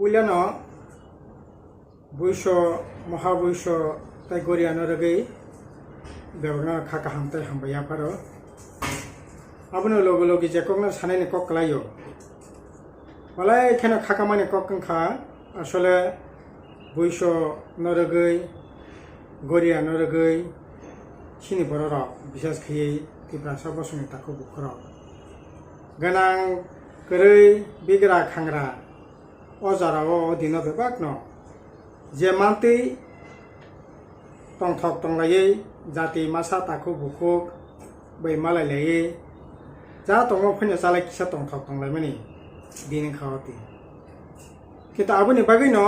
পুইলানো বৈশ্য মহাবৈশ্য তাই গরিয়ানো রগৈ বেবনা খাকা হামতাই হামবাইয়া পারো আবনো লগে লগে যে কখনো সানাইনি কক লাইও বলাই এখানে খাকা মানে কক খা আসলে বৈশ্য নরগৈ গরিয়া নরগৈ সিনি বড় রক বিশেষ খেয়ে তিপ্রাসা বসুনি তাকে বুখর গানাং গरै বিগ্রা খাংরা অজারাও দিন বেবাক ন যে মানতেই টংথক টংলাयै জাতি মাসা তাखौ बुखुक बै मालायलायै जा दङ फैनो जालाय किसा टंथक टंलायमानि दिन खावती किन्तु आबोनि बागै न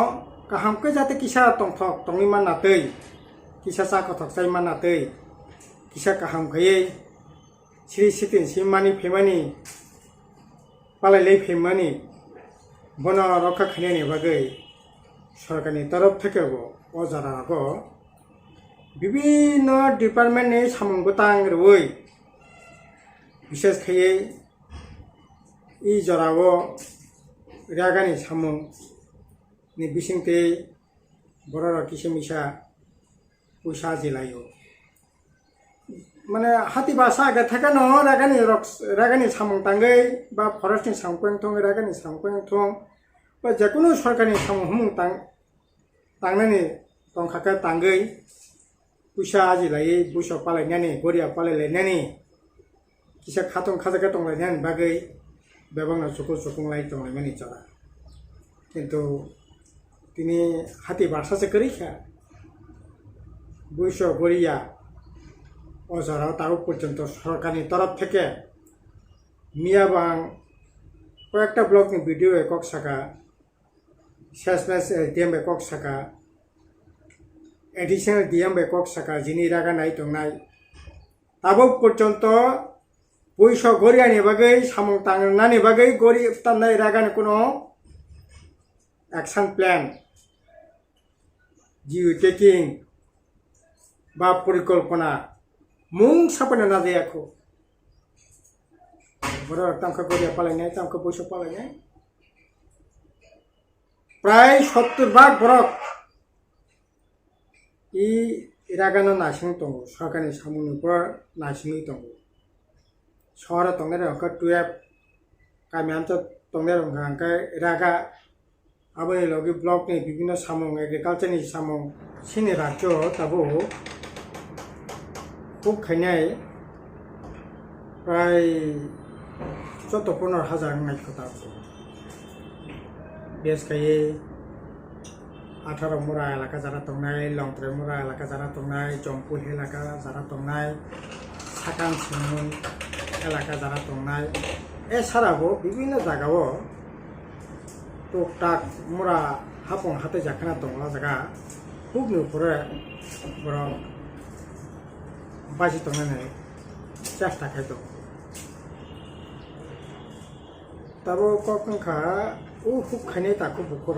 गाहामखै जाते किसा टंथक टङै मानातै किसा साखथक जाय मानातै किसा गाहामखै सिरि सितिन सिमानि फेमानि पालायलै फेमानि बन रक्षा खानायनि बागै सरकारनि तरफ থেকেও অজারাগো বিভিন্ন ডিপার্টমেন্টनि सामुं गोतां रवै বিশেষ খেয়ে ই জরাও রাগানি सामुं नि बिसिंते बरर किसमिसा পয়সা জিলাयो মানে হাতি বাসা আগে থাকে ন রাগানি सामुं তাঙ্গै বা ফরেস্টनि सामुं थं রাগানি सामुं थं বা যে কোনো সরকারি सामुं হুমুं তাंनानै दंखाखो तांगै পয়সা আজিলাयै বৈশ্য পালাयनानै গরিয়া পালাयलायनानै किसा खाथं खाजाखा दंलायनानै बागै बेबांना सुखुंलाय दंलायमानि जरा किन्तु তিনি হাতি বাসাছে করিখা বৈশ্য গরিয়া অজারাও তাও পর্যন্ত সরকারি তরফ থেকে মিয়াবাং কয়েকটা ব্লগনি ভিডিও একক শাখা শেষমেশ ডিএম একক শাখা এডিশনাল ডিএম একক শাখা যিনি রাগানাই দंनाय তাবো পর্যন্ত বৈশ্য গরিয়ানি বাগै सामुं तांनानि बागै गरीब तांनाय रागानि কোনো অ্যাকশন প্ল্যান জিও টেকিং বা পরিকল্পনা মুং সাপানো নাজায়াখো বড় তামকা গরিয়া পালাयनाय তামকা বৈশ্য পালাयनाय প্রায় 70% বরক ই রাগানো নাসিং দङ সরকারি सामुंनि উপর नासिङै दङ শহরে দंनाय रंखा 12 गामियान्त दंनाय रंखा रागा आबोनि लगे ब्लकनि विभिन्न सामुं एग्रिकालचारनि सामुं सिनि राज्य ताबो खुब खायनाय प्राय 14,000 नाय खोता बेस खायै 18 मुरा एलाका जारा दंनाय लंथ्रे मुरा एलाका जारा दंनाय जम्पु एलाका जारा दंनाय साकान सिमुं एलाका जारा दंनाय এছাড়াও বিভিন্ন জায়গাও টুকটাক মুরা হাপং হাতে জাখানা দংলা জায়গা খুব নুপুরে বড় বাজি দंनानै চেষ্টা খাইতো তাবো কখনখা ও খুব খাইনাই তাকে বুকুর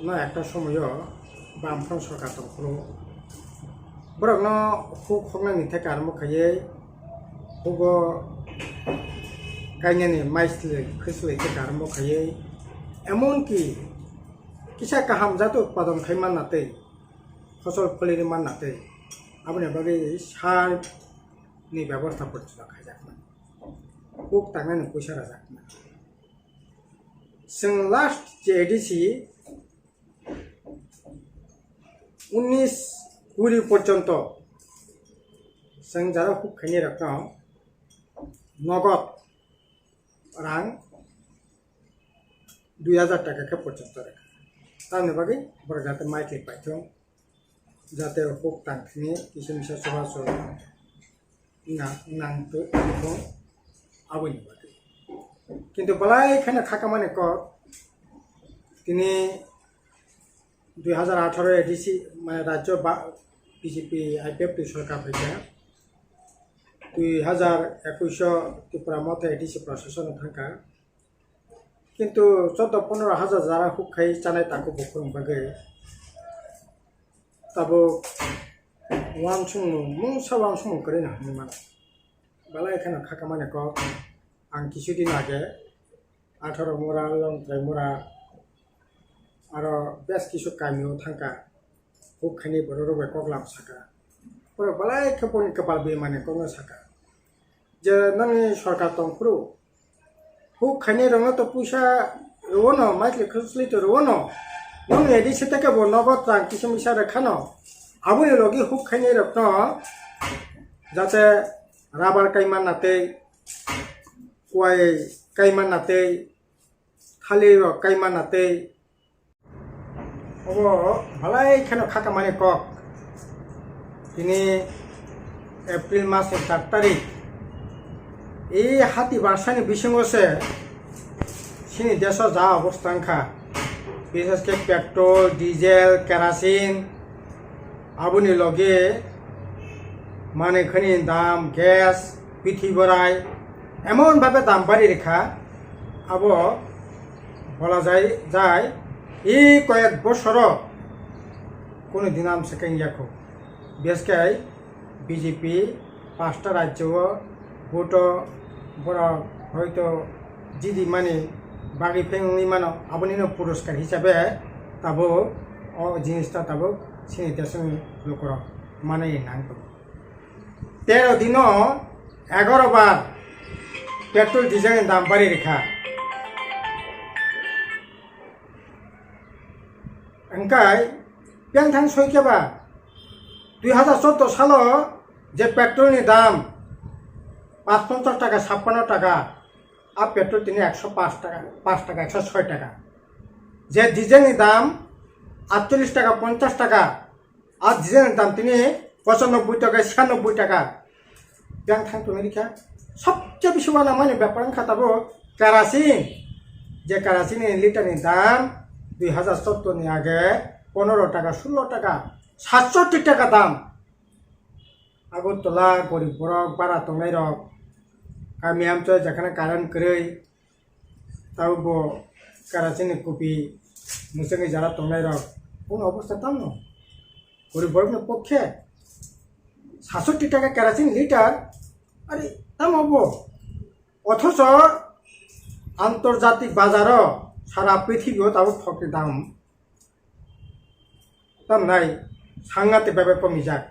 না একটা সময় বামফ্রন্ট সরকার দंखौ বরং খুব খংনানি থেকে আরম্ভ খাইयै খুব गायनानै माइस्लै खोस्लै থেকে আরম্ভ খাইयै এমনকি কিসা কাহাম জাত উৎপাদন খাইমান নাতে ফসল ফলিনি মান নাতে আপনি বাগै সারনি ব্যবস্থা পর্যন্ত খাইজাকমান খুব তাंनानै পয়সা রাজাকমান जों लास्ट जे एडिसि 19 পর্যন্ত जों যারা খুব খাইনি রাখতাম নগদ রাং 2000 টাকা কে পর্যন্ত রাখা তার বাকি বড় যাতে মাইকে পাইতো যাতে হোক তাংখিনি কিসমিসা সবাস নাংতো আবনি বাকি কিন্তু বলাই এখানে থাকা মানে ক তিনি 2018 এডিসি মানে রাজ্য বিজেপি আইপিএফটি সরকার হয়েছে 2021 ত্রিপুরা মতে এডিসি প্রশাসন থাকা কিন্তু 14-15 যারা খুব খাই চানাই তাকে বকুরং বাগে তাবো ওয়ান মুং সাবাং সুমুং করে না মানে বলা এখানে থাকা মানে ক आं কিছুদিন আগে 18 मुरा लंथ्राय मुरा আর বেশ কিছু কামিও থাকা হুকখানি বড় রোগে কগলাম সাকা পরে বালাই খেপনি কপাল বে মানে কোনো সাকা যে ননি সরকার তংফুরু হুকখানি রঙ তো পয়সা রোনো মাইসলি খুসলি তো রোনো নং এদি সেটা কেবো নগদ রাং কিছু মিশা রেখানো আবুনি লগি হুকখানি রত্ন যাতে রাবার কাইমান নাতে কুয়াই কাইমান নাতে খালি কাইমান নাতে অব ভালাই কেন খাকা মানে কক তিনি এপ্রিল মাসের 4 তারিখ এই হাতি বাসানি বিসঙ্গসে সিনি দেশ যা অবস্থানখা বিশেষ করে পেট্রোল ডিজেল কেরাসিন আবুনি লগে মানে খনি দাম গ্যাস পিঠি বড়াই এমনভাবে দাম বাড়ি রেখা আব বলা যায় এই কয়েক বছর কোনো দিন আম সেকেন্ড যাকো বেশকাই বিজেপি 5টা রাজ্য ভোট বড় হয়তো জিদি মানে বাকি ফেঙ্গি মানো আবনি পুরস্কার হিসাবে তাবো জিনিসটা তাবো সিনিটেশন লোকর মানে নাঙ্গ 13 দিন 11 বার পেট্রোল ডিজেলের দাম বাড়ি রেখা ओंखाय पेंथान सयकेबा 2014 सालो जे पेट्रोलनि दाम 55 टाका 56 टाका आ पेट्रोल तिनि 105 टाका 5 टाका 106 टाका जे डिजेलनि दाम 48 टाका 50 टाका आ डिजेलनि दाम तिनि 95 टाका 96 टाका पेंथान तो निखा सबसे बेसि वाला माने व्यापार खाताबो केरासिन जे केरासिननि लिटारनि दाम 2014 नि आगे 15 টাকা 16 টাকা 67 টাকা দাম আগরতলা গরিব বরক বারা তংনাই রক গামি আমচ যেখানে কারেন্ট করেই তাও কেরাসিনের কপি মুসঙ্গে যারা তংনাই রক কোন অবস্থা তাম না গরিব বরকের পক্ষে 67 টাকা কেরাসিন লিটার আরে দাম হবো অথচ আন্তর্জাতিক বাজার সারা পৃথিবীও তাও ঠকের দাম নাই সাংঘাতে ভাবে কমি যাক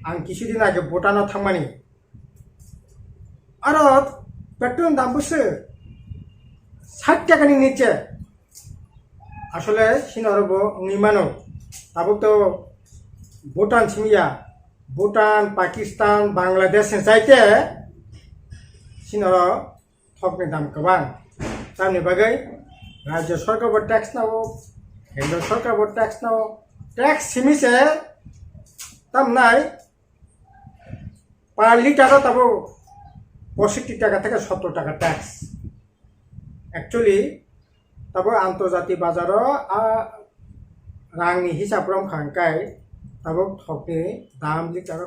आं কিছুদিন আগে ভুটানো থাকমানি আর পেট্রোল দাম বসে 60 টাকার নিচে আসলে সিনরব নিমানো তাবো তো ভুটান সিমিয়া ভুটান পাকিস্তান বাংলাদেশ যাইতে সিনর ঠকনি দাম গোबां दामनि बागै राज्य सरकारबो टैक्स नाओ केंद्र सरकारबो टैक्स नाओ टैक्स सिमिसे दाम नाय पर लिटार तबो 65 টাকা থেকে 70 টাকা टैक्स एक्चुअली तबो आंतर्जातिक बाजार रांनि हिसाब रम खांकाय तबो ठकनि दाम लिटार